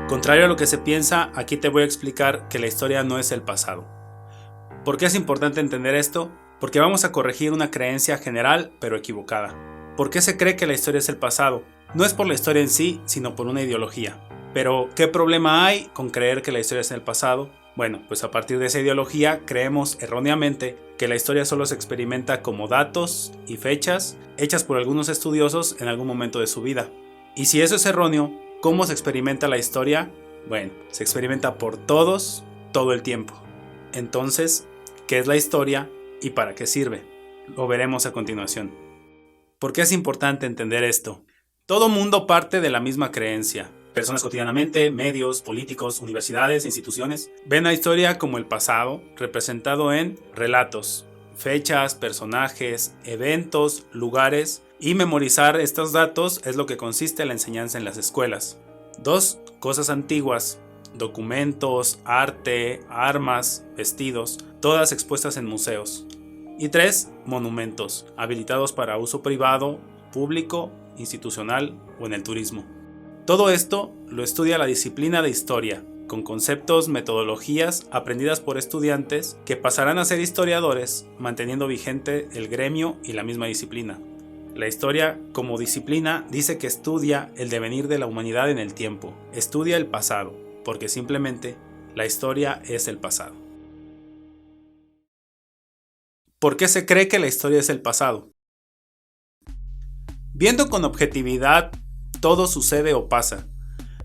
Contrario a lo que se piensa, aquí te voy a explicar que la historia no es el pasado. ¿Por qué es importante entender esto? Porque vamos a corregir una creencia general pero equivocada. ¿Por qué se cree que la historia es el pasado? No es por la historia en sí, sino por una ideología. Pero, ¿qué problema hay con creer que la historia es el pasado? Bueno, pues a partir de esa ideología creemos erróneamente que la historia solo se experimenta como datos y fechas hechas por algunos estudiosos en algún momento de su vida. Y si eso es erróneo, ¿cómo se experimenta la historia? Bueno, se experimenta por todos, todo el tiempo. Entonces, ¿qué es la historia y para qué sirve? Lo veremos a continuación. ¿Por qué es importante entender esto? Todo mundo parte de la misma creencia. Personas cotidianamente, medios, políticos, universidades, instituciones, ven la historia como el pasado, representado en relatos, fechas, personajes, eventos, lugares, y memorizar estos datos es lo que consiste en la enseñanza en las escuelas. 2. Cosas antiguas, documentos, arte, armas, vestidos, todas expuestas en museos. Y 3. Monumentos, habilitados para uso privado, público, institucional o en el turismo. Todo esto lo estudia la disciplina de historia, con conceptos, metodologías aprendidas por estudiantes que pasarán a ser historiadores, manteniendo vigente el gremio y la misma disciplina. La historia, como disciplina, dice que estudia el devenir de la humanidad en el tiempo, estudia el pasado, porque simplemente la historia es el pasado. ¿Por qué se cree que la historia es el pasado? Viendo con objetividad, todo sucede o pasa.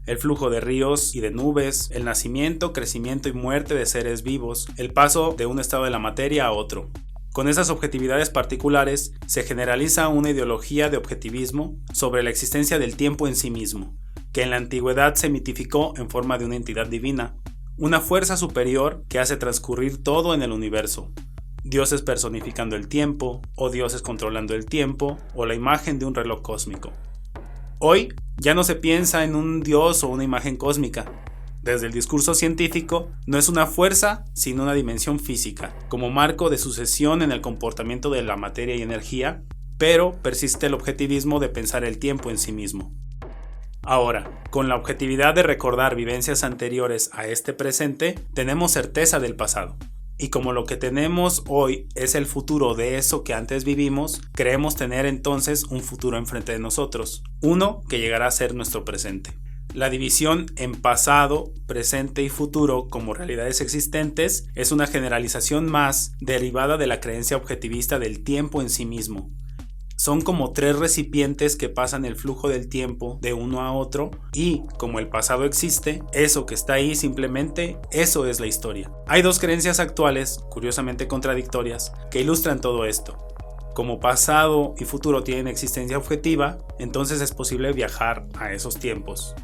El flujo de ríos y de nubes, el nacimiento, crecimiento y muerte de seres vivos, el paso de un estado de la materia a otro. Con esas objetividades particulares se generaliza una ideología de objetivismo sobre la existencia del tiempo en sí mismo, que en la antigüedad se mitificó en forma de una entidad divina, una fuerza superior que hace transcurrir todo en el universo. Dioses personificando el tiempo, o dioses controlando el tiempo, o la imagen de un reloj cósmico. Hoy ya no se piensa en un dios o una imagen cósmica. Desde el discurso científico, no es una fuerza, sino una dimensión física, como marco de sucesión en el comportamiento de la materia y energía, pero persiste el objetivismo de pensar el tiempo en sí mismo. Ahora, con la objetividad de recordar vivencias anteriores a este presente, tenemos certeza del pasado. Y como lo que tenemos hoy es el futuro de eso que antes vivimos, creemos tener entonces un futuro enfrente de nosotros, uno que llegará a ser nuestro presente. La división en pasado, presente y futuro como realidades existentes es una generalización más derivada de la creencia objetivista del tiempo en sí mismo. Son como 3 recipientes que pasan el flujo del tiempo de uno a otro y, como el pasado existe, eso que está ahí simplemente, eso es la historia. Hay 2 creencias actuales, curiosamente contradictorias, que ilustran todo esto. Como pasado y futuro tienen existencia objetiva, entonces es posible viajar a esos tiempos.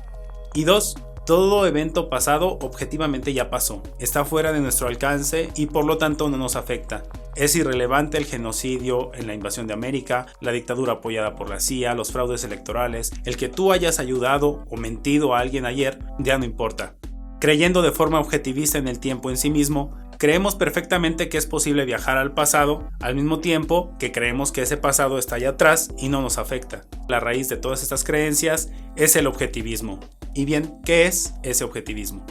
Y 2. Todo evento pasado objetivamente ya pasó, está fuera de nuestro alcance y por lo tanto no nos afecta. Es irrelevante el genocidio en la invasión de América, la dictadura apoyada por la CIA, los fraudes electorales, el que tú hayas ayudado o mentido a alguien ayer, ya no importa. Creyendo de forma objetivista en el tiempo en sí mismo, creemos perfectamente que es posible viajar al pasado, al mismo tiempo que creemos que ese pasado está allá atrás y no nos afecta. La raíz de todas estas creencias es el objetivismo. Y bien, ¿qué es ese objetivismo?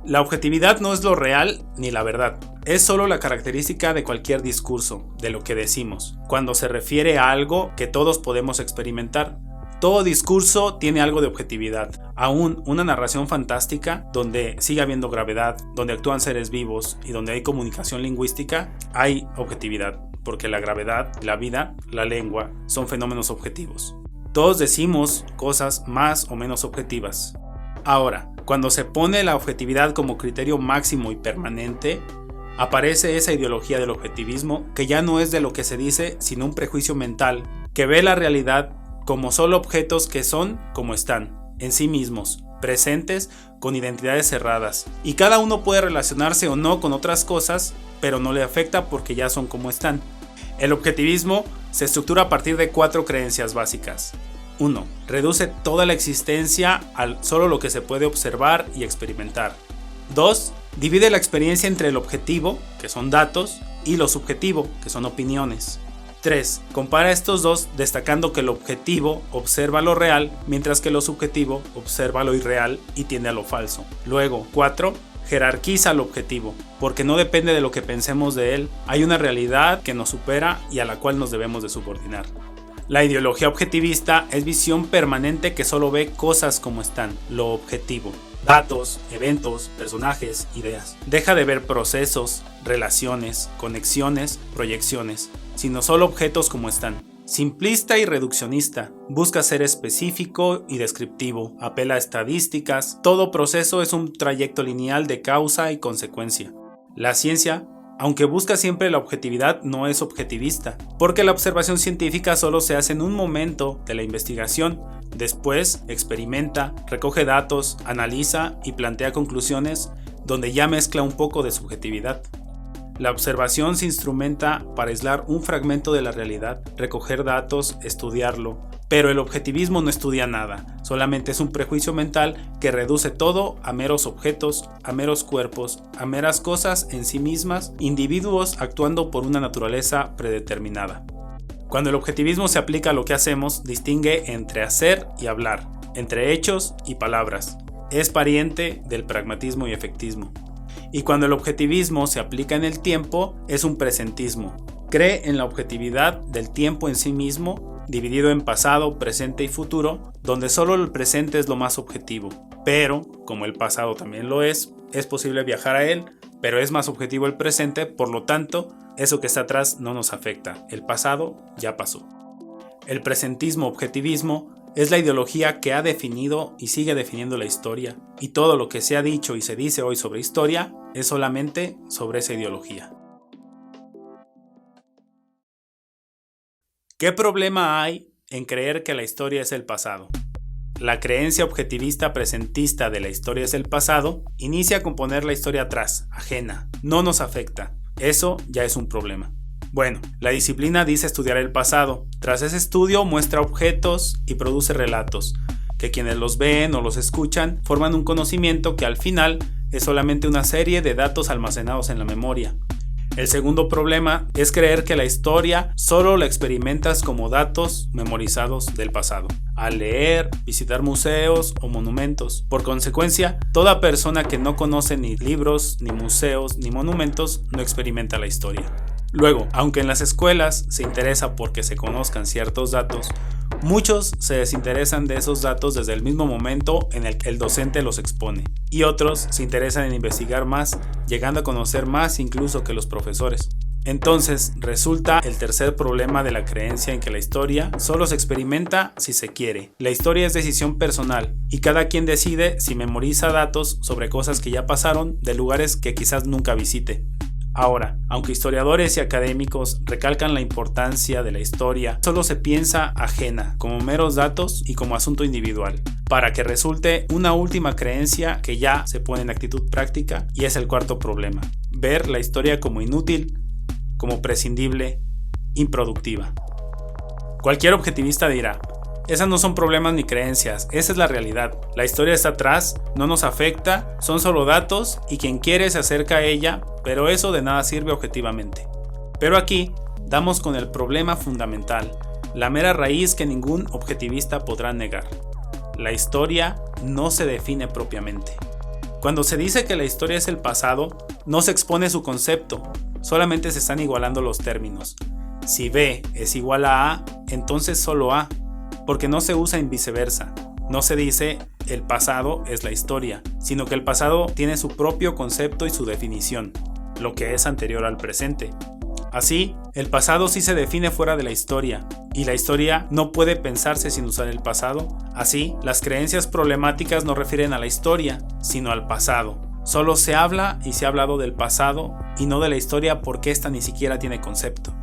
La objetividad no es lo real ni la verdad, es solo la característica de cualquier discurso, de lo que decimos, cuando se refiere a algo que todos podemos experimentar. Todo discurso tiene algo de objetividad, aún una narración fantástica donde sigue habiendo gravedad, donde actúan seres vivos y donde hay comunicación lingüística, hay objetividad, porque la gravedad, la vida, la lengua son fenómenos objetivos. Todos decimos cosas más o menos objetivas. Ahora, cuando se pone la objetividad como criterio máximo y permanente, aparece esa ideología del objetivismo que ya no es de lo que se dice, sino un prejuicio mental que ve la realidad como solo objetos que son como están, en sí mismos, presentes con identidades cerradas, y cada uno puede relacionarse o no con otras cosas, pero no le afecta porque ya son como están. El objetivismo se estructura a partir de 4 creencias básicas. 1. Reduce toda la existencia a solo lo que se puede observar y experimentar. 2. Divide la experiencia entre el objetivo, que son datos, y lo subjetivo, que son opiniones. 3. Compara estos dos destacando que lo objetivo observa lo real, mientras que lo subjetivo observa lo irreal y tiende a lo falso. Luego, 4. Jerarquiza lo objetivo, porque no depende de lo que pensemos de él, hay una realidad que nos supera y a la cual nos debemos de subordinar. La ideología objetivista es visión permanente que solo ve cosas como están, lo objetivo. Datos, eventos, personajes, ideas. Deja de ver procesos, relaciones, conexiones, proyecciones, sino solo objetos como están. Simplista y reduccionista, busca ser específico y descriptivo, apela a estadísticas, todo proceso es un trayecto lineal de causa y consecuencia. La ciencia, aunque busca siempre la objetividad, no es objetivista, porque la observación científica solo se hace en un momento de la investigación, después experimenta, recoge datos, analiza y plantea conclusiones donde ya mezcla un poco de subjetividad. La observación se instrumenta para aislar un fragmento de la realidad, recoger datos, estudiarlo, pero el objetivismo no estudia nada, solamente es un prejuicio mental que reduce todo a meros objetos, a meros cuerpos, a meras cosas en sí mismas, individuos actuando por una naturaleza predeterminada. Cuando el objetivismo se aplica a lo que hacemos, distingue entre hacer y hablar, entre hechos y palabras. Es pariente del pragmatismo y efectismo. Y cuando el objetivismo se aplica en el tiempo, es un presentismo. Cree en la objetividad del tiempo en sí mismo, dividido en pasado, presente y futuro, donde solo el presente es lo más objetivo. Pero, como el pasado también lo es posible viajar a él, pero es más objetivo el presente, por lo tanto, eso que está atrás no nos afecta. El pasado ya pasó. El presentismo-objetivismo es la ideología que ha definido y sigue definiendo la historia, y todo lo que se ha dicho y se dice hoy sobre historia es solamente sobre esa ideología. ¿Qué problema hay en creer que la historia es el pasado? La creencia objetivista presentista de la historia es el pasado inicia con poner la historia atrás, ajena, no nos afecta. Eso ya es un problema. Bueno, la disciplina dice estudiar el pasado. Tras ese estudio muestra objetos y produce relatos, que quienes los ven o los escuchan forman un conocimiento que al final es solamente una serie de datos almacenados en la memoria. El segundo problema es creer que la historia solo la experimentas como datos memorizados del pasado, al leer, visitar museos o monumentos. Por consecuencia, toda persona que no conoce ni libros, ni museos, ni monumentos no experimenta la historia. Luego, aunque en las escuelas se interesa porque se conozcan ciertos datos, muchos se desinteresan de esos datos desde el mismo momento en el que el docente los expone, y otros se interesan en investigar más, llegando a conocer más incluso que los profesores. Entonces, resulta el tercer problema de la creencia en que la historia solo se experimenta si se quiere. La historia es decisión personal, y cada quien decide si memoriza datos sobre cosas que ya pasaron de lugares que quizás nunca visite. Ahora, aunque historiadores y académicos recalcan la importancia de la historia, solo se piensa ajena, como meros datos y como asunto individual, para que resulte una última creencia que ya se pone en actitud práctica, y es el cuarto problema: ver la historia como inútil, como prescindible, improductiva. Cualquier objetivista dirá: esas no son problemas ni creencias, esa es la realidad. La historia está atrás, no nos afecta, son solo datos y quien quiere se acerca a ella, pero eso de nada sirve objetivamente. Pero aquí damos con el problema fundamental, la mera raíz que ningún objetivista podrá negar. La historia no se define propiamente. Cuando se dice que la historia es el pasado, no se expone su concepto, solamente se están igualando los términos. Si B es igual a A, entonces solo A, porque no se usa en viceversa. No se dice el pasado es la historia, sino que el pasado tiene su propio concepto y su definición, lo que es anterior al presente. Así, el pasado sí se define fuera de la historia, y la historia no puede pensarse sin usar el pasado. Así, las creencias problemáticas no refieren a la historia, sino al pasado. Solo se habla y se ha hablado del pasado y no de la historia porque ésta ni siquiera tiene concepto.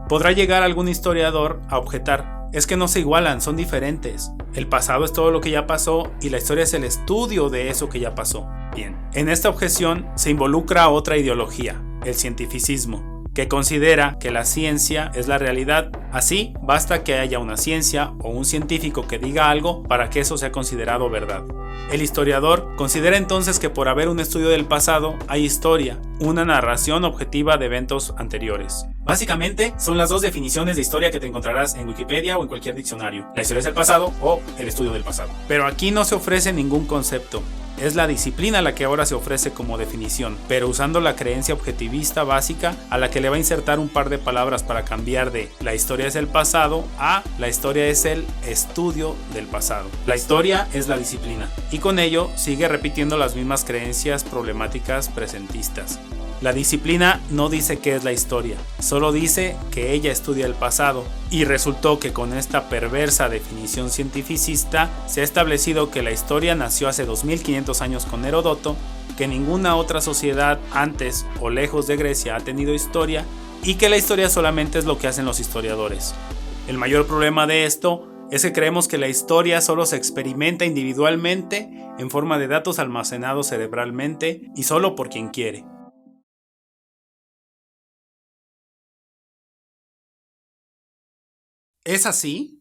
Podrá llegar algún historiador a objetar: es que no se igualan, son diferentes. El pasado es todo lo que ya pasó y la historia es el estudio de eso que ya pasó. Bien, en esta objeción se involucra otra ideología, el cientificismo, que considera que la ciencia es la realidad. Así, basta que haya una ciencia o un científico que diga algo para que eso sea considerado verdad. El historiador considera entonces que por haber un estudio del pasado hay historia, una narración objetiva de eventos anteriores. Básicamente, son las dos definiciones de historia que te encontrarás en Wikipedia o en cualquier diccionario. La historia es el pasado o el estudio del pasado. Pero aquí no se ofrece ningún concepto. Es la disciplina la que ahora se ofrece como definición, pero usando la creencia objetivista básica a la que le va a insertar un par de palabras para cambiar de la historia es el pasado a la historia es el estudio del pasado. La historia es la disciplina y con ello sigue repitiendo las mismas creencias problemáticas presentistas. La disciplina no dice qué es la historia, solo dice que ella estudia el pasado, y resultó que con esta perversa definición cientificista se ha establecido que la historia nació hace 2500 años con Heródoto, que ninguna otra sociedad antes o lejos de Grecia ha tenido historia, y que la historia solamente es lo que hacen los historiadores. El mayor problema de esto es que creemos que la historia solo se experimenta individualmente en forma de datos almacenados cerebralmente y solo por quien quiere. ¿Es así?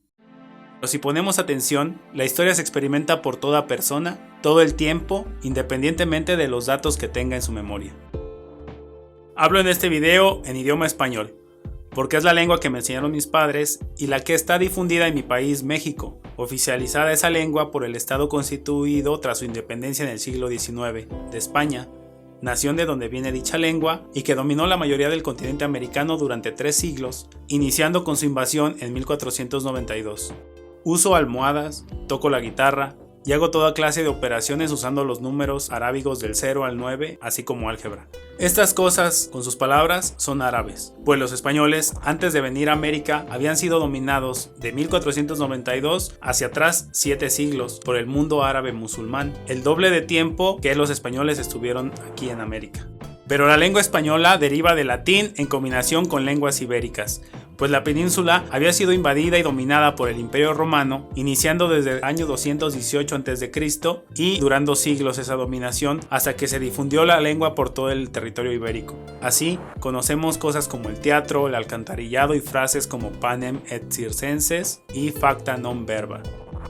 Pero si ponemos atención, la historia se experimenta por toda persona, todo el tiempo, independientemente de los datos que tenga en su memoria. Hablo en este video en idioma español, porque es la lengua que me enseñaron mis padres y la que está difundida en mi país, México, oficializada esa lengua por el Estado constituido tras su independencia en el siglo XIX de España, nación de donde viene dicha lengua y que dominó la mayoría del continente americano durante 3 siglos, iniciando con su invasión en 1492. Uso almohadas, toco la guitarra y hago toda clase de operaciones usando los números arábigos del 0 al 9, así como álgebra. Estas cosas, con sus palabras, son árabes, pues los españoles, antes de venir a América, habían sido dominados de 1492 hacia atrás 7 siglos por el mundo árabe musulmán, el doble de tiempo que los españoles estuvieron aquí en América. Pero la lengua española deriva del latín en combinación con lenguas ibéricas, pues la península había sido invadida y dominada por el Imperio Romano, iniciando desde el año 218 a.C. y durando siglos esa dominación hasta que se difundió la lengua por todo el territorio ibérico. Así, conocemos cosas como el teatro, el alcantarillado y frases como panem et circenses y facta non verba.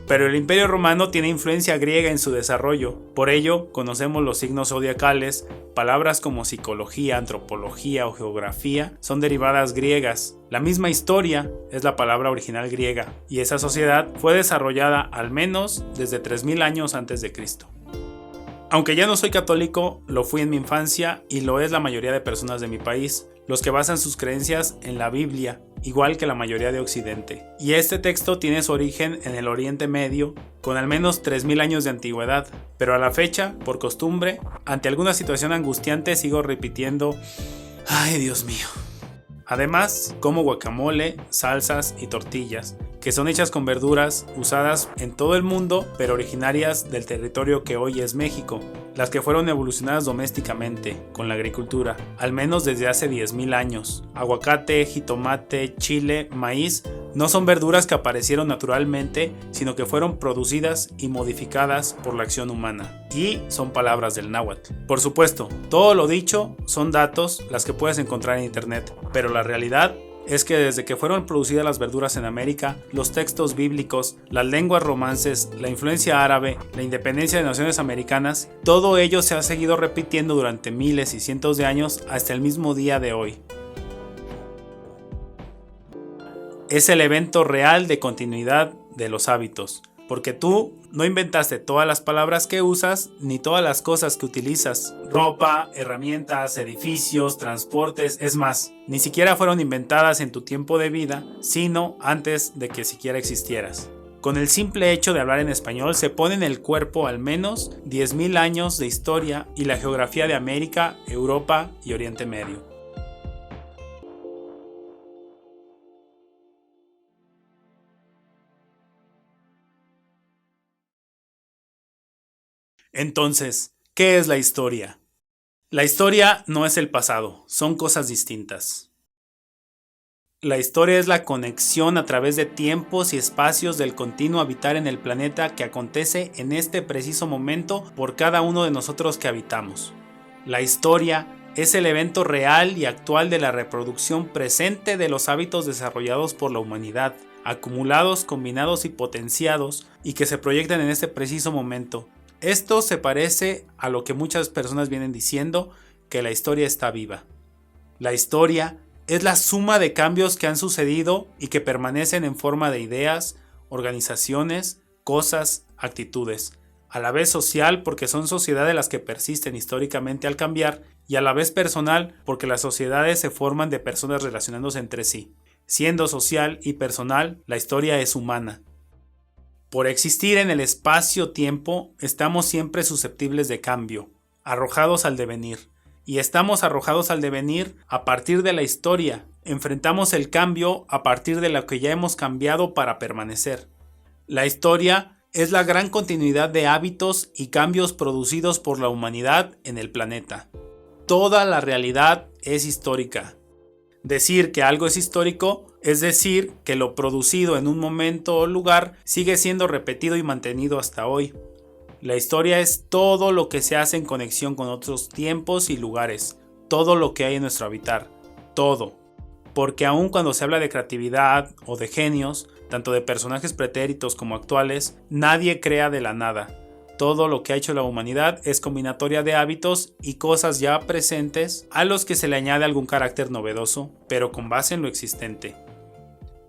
Pero el Imperio Romano tiene influencia griega en su desarrollo, por ello conocemos los signos zodiacales, palabras como psicología, antropología o geografía son derivadas griegas. La misma historia es la palabra original griega, y esa sociedad fue desarrollada al menos desde 3000 años antes de Cristo. Aunque ya no soy católico, lo fui en mi infancia y lo es la mayoría de personas de mi país, los que basan sus creencias en la Biblia, igual que la mayoría de Occidente. Y este texto tiene su origen en el Oriente Medio, con al menos 3000 años de antigüedad, pero a la fecha, por costumbre, ante alguna situación angustiante sigo repitiendo: ¡ay, Dios mío! Además, como guacamole, salsas y tortillas, que son hechas con verduras usadas en todo el mundo, pero originarias del territorio que hoy es México, las que fueron evolucionadas domésticamente, con la agricultura, al menos desde hace 10.000 años. Aguacate, jitomate, chile, maíz, no son verduras que aparecieron naturalmente, sino que fueron producidas y modificadas por la acción humana. Y son palabras del náhuatl. Por supuesto, todo lo dicho son datos, las que puedes encontrar en internet, pero la realidad es que desde que fueron producidas las verduras en América, los textos bíblicos, las lenguas romances, la influencia árabe, la independencia de naciones americanas, todo ello se ha seguido repitiendo durante miles y cientos de años hasta el mismo día de hoy. Es el evento real de continuidad de los hábitos, porque tú no inventaste todas las palabras que usas ni todas las cosas que utilizas. Ropa, herramientas, edificios, transportes, es más, ni siquiera fueron inventadas en tu tiempo de vida, sino antes de que siquiera existieras. Con el simple hecho de hablar en español se pone en el cuerpo al menos 10.000 años de historia y la geografía de América, Europa y Oriente Medio. Entonces, ¿qué es la historia? La historia no es el pasado, son cosas distintas. La historia es la conexión a través de tiempos y espacios del continuo habitar en el planeta que acontece en este preciso momento por cada uno de nosotros que habitamos. La historia es el evento real y actual de la reproducción presente de los hábitos desarrollados por la humanidad, acumulados, combinados y potenciados, y que se proyectan en este preciso momento. Esto se parece a lo que muchas personas vienen diciendo, que la historia está viva. La historia es la suma de cambios que han sucedido y que permanecen en forma de ideas, organizaciones, cosas, actitudes. A la vez social porque son sociedades las que persisten históricamente al cambiar, y a la vez personal porque las sociedades se forman de personas relacionándose entre sí. Siendo social y personal, la historia es humana. Por existir en el espacio-tiempo, estamos siempre susceptibles de cambio, arrojados al devenir. Y estamos arrojados al devenir a partir de la historia. Enfrentamos el cambio a partir de lo que ya hemos cambiado para permanecer. La historia es la gran continuidad de hábitos y cambios producidos por la humanidad en el planeta. Toda la realidad es histórica. Decir que algo es histórico es decir que lo producido en un momento o lugar sigue siendo repetido y mantenido hasta hoy. La historia es todo lo que se hace en conexión con otros tiempos y lugares, todo lo que hay en nuestro habitar, todo. Porque aun cuando se habla de creatividad o de genios, tanto de personajes pretéritos como actuales, nadie crea de la nada. Todo lo que ha hecho la humanidad es combinatoria de hábitos y cosas ya presentes a los que se le añade algún carácter novedoso, pero con base en lo existente.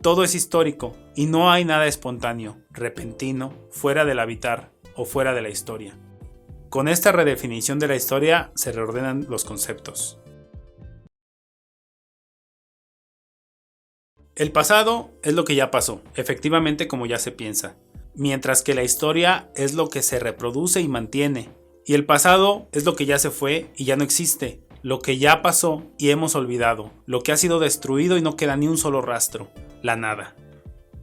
Todo es histórico y no hay nada espontáneo, repentino, fuera del habitar o fuera de la historia. Con esta redefinición de la historia se reordenan los conceptos. El pasado es lo que ya pasó, efectivamente como ya se piensa, mientras que la historia es lo que se reproduce y mantiene, y el pasado es lo que ya se fue y ya no existe, lo que ya pasó y hemos olvidado, lo que ha sido destruido y no queda ni un solo rastro, la nada.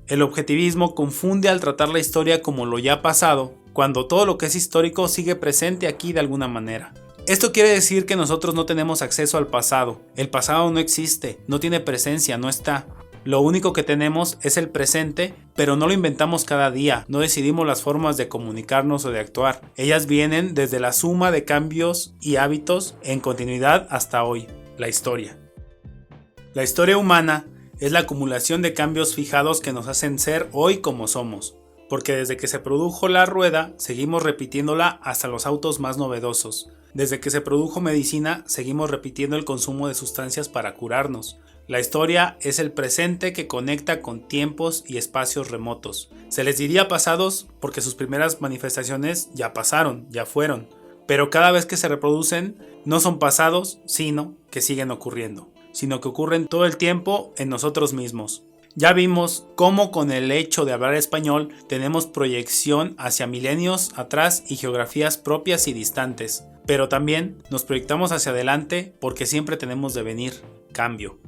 El objetivismo confunde al tratar la historia como lo ya pasado, cuando todo lo que es histórico sigue presente aquí de alguna manera. Esto quiere decir que nosotros no tenemos acceso al pasado. El pasado no existe, no tiene presencia, no está. Lo único que tenemos es el presente, pero no lo inventamos cada día, no decidimos las formas de comunicarnos o de actuar. Ellas vienen desde la suma de cambios y hábitos en continuidad hasta hoy, la historia. La historia humana es la acumulación de cambios fijados que nos hacen ser hoy como somos, porque desde que se produjo la rueda, seguimos repitiéndola hasta los autos más novedosos. Desde que se produjo medicina, seguimos repitiendo el consumo de sustancias para curarnos. La historia es el presente que conecta con tiempos y espacios remotos. Se les diría pasados porque sus primeras manifestaciones ya pasaron, ya fueron, pero cada vez que se reproducen no son pasados, sino que siguen ocurriendo, sino que ocurren todo el tiempo en nosotros mismos. Ya vimos cómo con el hecho de hablar español tenemos proyección hacia milenios atrás y geografías propias y distantes, pero también nos proyectamos hacia adelante porque siempre tenemos devenir, cambio.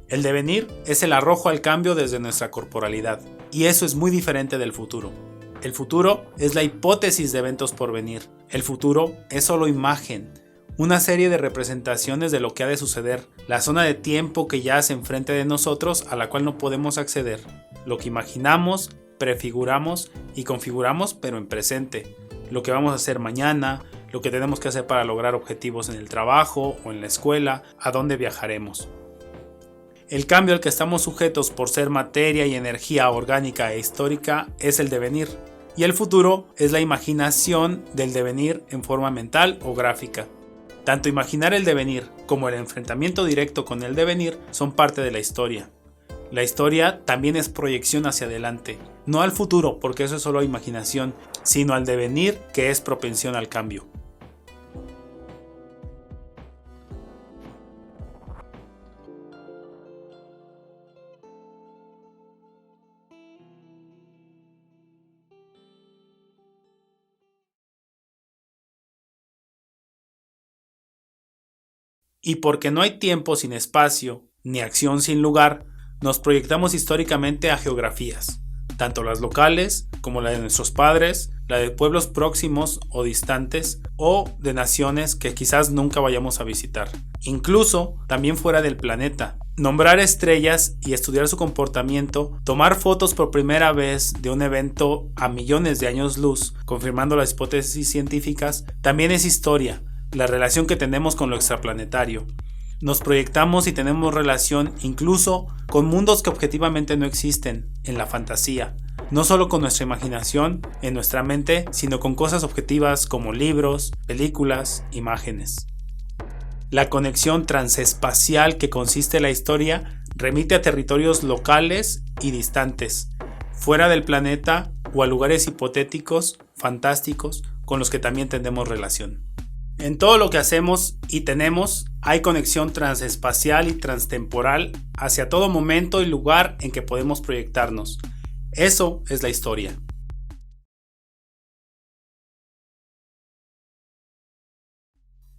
El devenir es el arrojo al cambio desde nuestra corporalidad, y eso es muy diferente del futuro. El futuro es la hipótesis de eventos por venir. El futuro es solo imagen, una serie de representaciones de lo que ha de suceder, la zona de tiempo que yace enfrente de nosotros a la cual no podemos acceder, lo que imaginamos, prefiguramos y configuramos pero en presente, lo que vamos a hacer mañana, lo que tenemos que hacer para lograr objetivos en el trabajo o en la escuela, a dónde viajaremos. El cambio al que estamos sujetos por ser materia y energía orgánica e histórica es el devenir, y el futuro es la imaginación del devenir en forma mental o gráfica. Tanto imaginar el devenir como el enfrentamiento directo con el devenir son parte de la historia. La historia también es proyección hacia adelante, no al futuro porque eso es solo imaginación, sino al devenir que es propensión al cambio. Y porque no hay tiempo sin espacio, ni acción sin lugar, nos proyectamos históricamente a geografías, tanto las locales como la de nuestros padres, la de pueblos próximos o distantes, o de naciones que quizás nunca vayamos a visitar. Incluso también fuera del planeta. Nombrar estrellas y estudiar su comportamiento, tomar fotos por primera vez de un evento a millones de años luz, confirmando las hipótesis científicas, también es historia. La relación que tenemos con lo extraplanetario. Nos proyectamos y tenemos relación incluso con mundos que objetivamente no existen, en la fantasía. no solo con nuestra imaginación en nuestra mente, sino con cosas objetivas como libros, películas, imágenes. La conexión transespacial que consiste la historia remite a territorios locales y distantes, fuera del planeta o a lugares hipotéticos, fantásticos, con los que también tenemos relación. En todo lo que hacemos y tenemos hay conexión transespacial y transtemporal hacia todo momento y lugar en que podemos proyectarnos. Eso es la historia.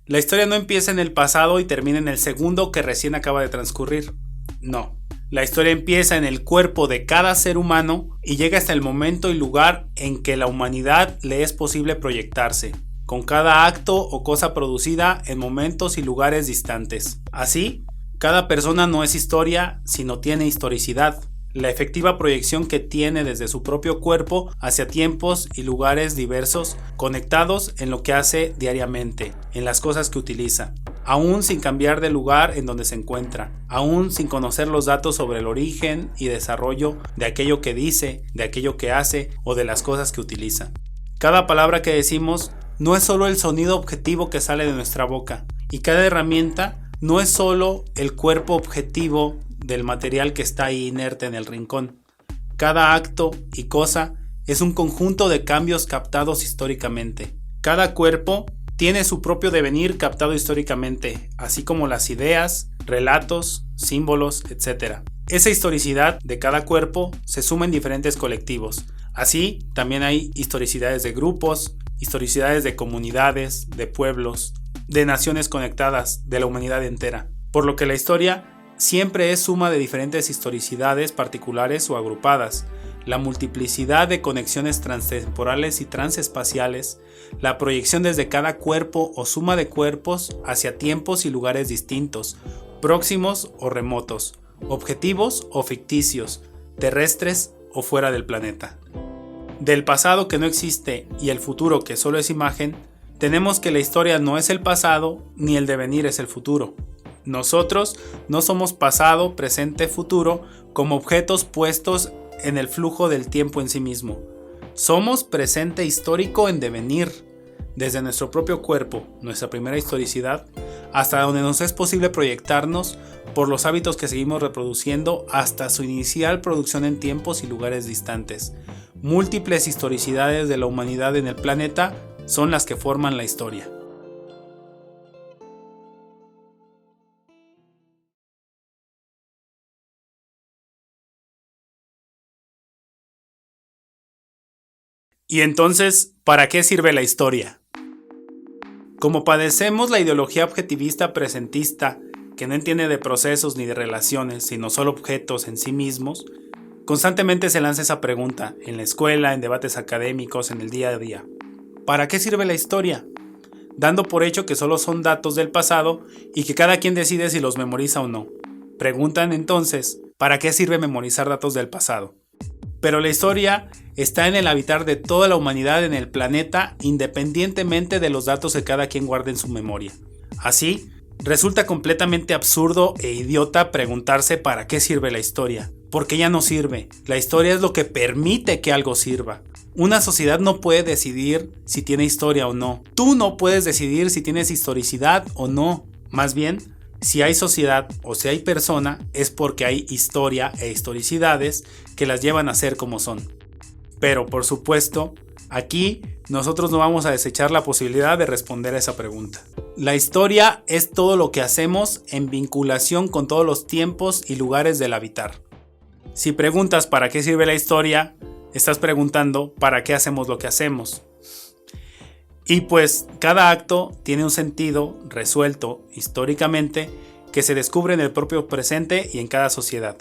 La historia no empieza en el pasado y termina en el segundo que recién acaba de transcurrir. No. La historia empieza en el cuerpo de cada ser humano y llega hasta el momento y lugar en que la humanidad le es posible proyectarse, con cada acto o cosa producida en momentos y lugares distantes. Así, cada persona no es historia, sino tiene historicidad, la efectiva proyección que tiene desde su propio cuerpo hacia tiempos y lugares diversos, conectados en lo que hace diariamente, en las cosas que utiliza, aún sin cambiar de lugar en donde se encuentra, aún sin conocer los datos sobre el origen y desarrollo de aquello que dice, de aquello que hace o de las cosas que utiliza. Cada palabra que decimos no es solo el sonido objetivo que sale de nuestra boca, y cada herramienta no es solo el cuerpo objetivo del material que está ahí inerte en el rincón. Cada acto y cosa es un conjunto de cambios captados históricamente. Cada cuerpo tiene su propio devenir captado históricamente, así como las ideas, relatos, símbolos, etc. Esa historicidad de cada cuerpo se suma en diferentes colectivos. Así, también hay historicidades de grupos, historicidades de comunidades, de pueblos, de naciones conectadas, de la humanidad entera. Por lo que la historia siempre es suma de diferentes historicidades particulares o agrupadas, la multiplicidad de conexiones transtemporales y transespaciales, la proyección desde cada cuerpo o suma de cuerpos hacia tiempos y lugares distintos, próximos o remotos, objetivos o ficticios, terrestres o fuera del planeta. Del pasado que no existe y el futuro que solo es imagen, tenemos que la historia no es el pasado ni el devenir es el futuro. Nosotros no somos pasado, presente, futuro como objetos puestos en el flujo del tiempo en sí mismo. Somos presente histórico en devenir, desde nuestro propio cuerpo, nuestra primera historicidad, hasta donde nos es posible proyectarnos por los hábitos que seguimos reproduciendo hasta su inicial producción en tiempos y lugares distantes. Múltiples historicidades de la humanidad en el planeta son las que forman la historia. Y entonces, ¿para qué sirve la historia? Como padecemos la ideología objetivista presentista, que no entiende de procesos ni de relaciones, sino solo objetos en sí mismos, constantemente se lanza esa pregunta, en la escuela, en debates académicos, en el día a día. ¿Para qué sirve la historia? Dando por hecho que solo son datos del pasado y que cada quien decide si los memoriza o no. Preguntan entonces, ¿para qué sirve memorizar datos del pasado? Pero la historia está en el habitar de toda la humanidad en el planeta, independientemente de los datos que cada quien guarde en su memoria. Así, resulta completamente absurdo e idiota preguntarse para qué sirve la historia, porque ella no sirve. La historia es lo que permite que algo sirva. Una sociedad no puede decidir si tiene historia o no. Tú no puedes decidir si tienes historicidad o no. Más bien, si hay sociedad o si hay persona, es porque hay historia e historicidades que las llevan a ser como son. Pero, por supuesto, aquí nosotros no vamos a desechar la posibilidad de responder a esa pregunta. La historia es todo lo que hacemos en vinculación con todos los tiempos y lugares del habitar. Si preguntas para qué sirve la historia, estás preguntando para qué hacemos lo que hacemos. Y pues cada acto tiene un sentido resuelto históricamente que se descubre en el propio presente y en cada sociedad.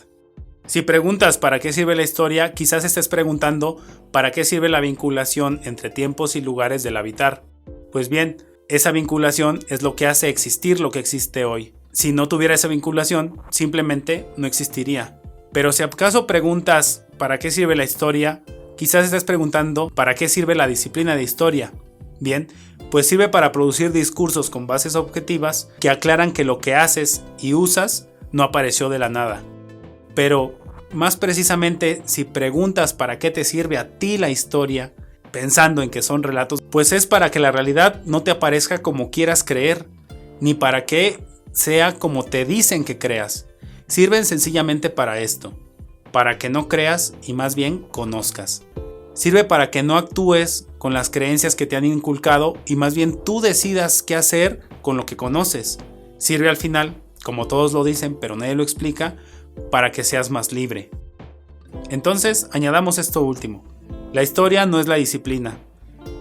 Si preguntas para qué sirve la historia, quizás estés preguntando para qué sirve la vinculación entre tiempos y lugares del habitar. Pues bien, esa vinculación es lo que hace existir lo que existe hoy. Si no tuviera esa vinculación, simplemente no existiría. Pero si acaso preguntas para qué sirve la historia, quizás estés preguntando para qué sirve la disciplina de historia. Bien, pues sirve para producir discursos con bases objetivas que aclaran que lo que haces y usas no apareció de la nada. Pero, Más precisamente, si preguntas para qué te sirve a ti la historia, pensando en que son relatos, pues es para que la realidad no te aparezca como quieras creer, ni para que sea como te dicen que creas. Sirven sencillamente para esto, para que no creas y más bien conozcas. Sirve para que no actúes con las creencias que te han inculcado y más bien tú decidas qué hacer con lo que conoces. Sirve al final, como todos lo dicen pero nadie lo explica, para que seas más libre. Entonces, añadamos esto último. La historia no es la disciplina,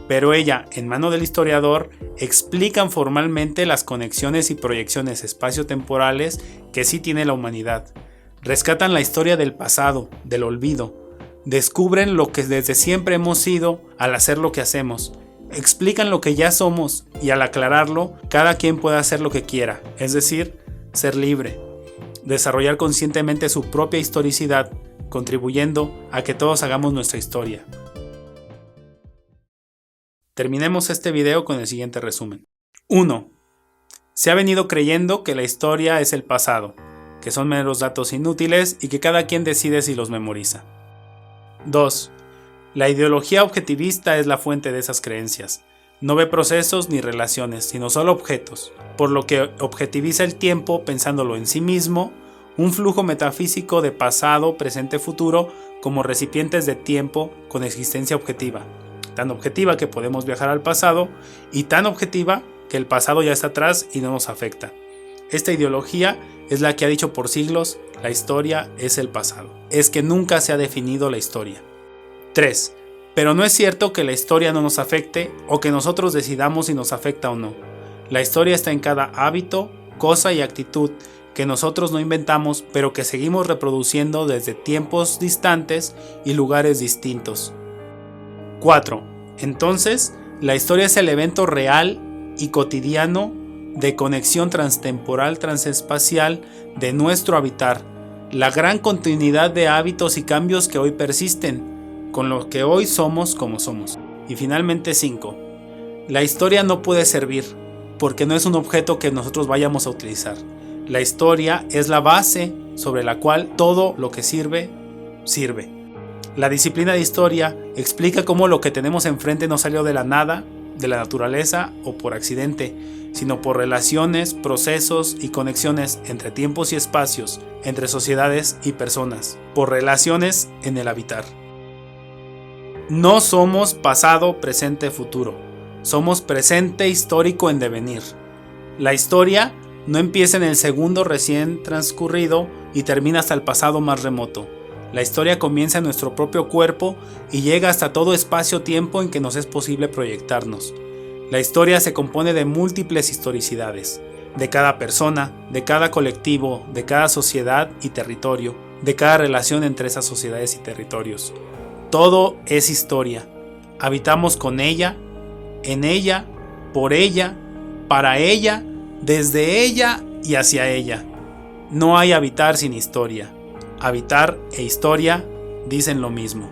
pero ella, en mano del historiador, explican formalmente las conexiones y proyecciones espaciotemporales que sí tiene la humanidad. Rescatan la historia del pasado, del olvido. Descubren lo que desde siempre hemos sido al hacer lo que hacemos. Explican lo que ya somos y al aclararlo, cada quien puede hacer lo que quiera, es decir, ser libre. Desarrollar conscientemente su propia historicidad, contribuyendo a que todos hagamos nuestra historia. Terminemos este video con el siguiente resumen. 1. Se ha venido creyendo que la historia es el pasado, que son meros datos inútiles y que cada quien decide si los memoriza. 2. La ideología objetivista es la fuente de esas creencias. No ve procesos ni relaciones, sino solo objetos, por lo que objetiviza el tiempo pensándolo en sí mismo, un flujo metafísico de pasado, presente, futuro, como recipientes de tiempo con existencia objetiva. Tan objetiva que podemos viajar al pasado y tan objetiva que el pasado ya está atrás y no nos afecta. Esta ideología es la que ha dicho por siglos, la historia es el pasado. Es que nunca se ha definido la historia. 3. Pero no es cierto que la historia no nos afecte o que nosotros decidamos si nos afecta o no. La historia está en cada hábito, cosa y actitud que nosotros no inventamos, pero que seguimos reproduciendo desde tiempos distantes y lugares distintos. 4. Entonces, la historia es el evento real y cotidiano de conexión transtemporal, transespacial de nuestro habitar, la gran continuidad de hábitos y cambios que hoy persisten, con lo que hoy somos como somos. Y finalmente 5. La historia no puede servir, porque no es un objeto que nosotros vayamos a utilizar. La historia es la base sobre la cual todo lo que sirve, sirve. La disciplina de historia explica cómo lo que tenemos enfrente no salió de la nada, de la naturaleza o por accidente, sino por relaciones, procesos y conexiones entre tiempos y espacios, entre sociedades y personas, por relaciones en el habitar. No somos pasado, presente, futuro. Somos presente histórico en devenir. La historia no empieza en el segundo recién transcurrido y termina hasta el pasado más remoto. La historia comienza en nuestro propio cuerpo y llega hasta todo espacio-tiempo en que nos es posible proyectarnos. La historia se compone de múltiples historicidades, de cada persona, de cada colectivo, de cada sociedad y territorio, de cada relación entre esas sociedades y territorios. Todo es historia. Habitamos con ella, en ella, por ella, para ella, desde ella y hacia ella. No hay habitar sin historia. Habitar e historia dicen lo mismo.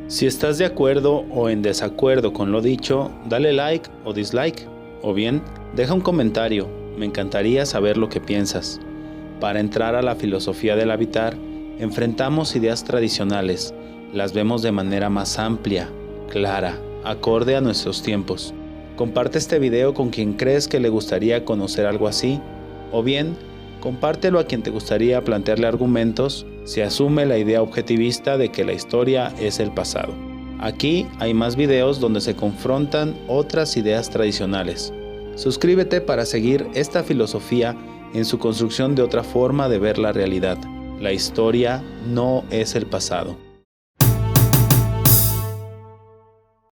Si estás de acuerdo o en desacuerdo con lo dicho, dale like o dislike, o bien deja un comentario, me encantaría saber lo que piensas. Para entrar a la filosofía del habitar, enfrentamos ideas tradicionales, las vemos de manera más amplia, clara, acorde a nuestros tiempos. Comparte este video con quien crees que le gustaría conocer algo así, o bien compártelo a quien te gustaría plantearle argumentos si asume la idea objetivista de que la historia es el pasado. Aquí hay más videos donde se confrontan otras ideas tradicionales. Suscríbete para seguir esta filosofía en su construcción de otra forma de ver la realidad. La historia no es el pasado.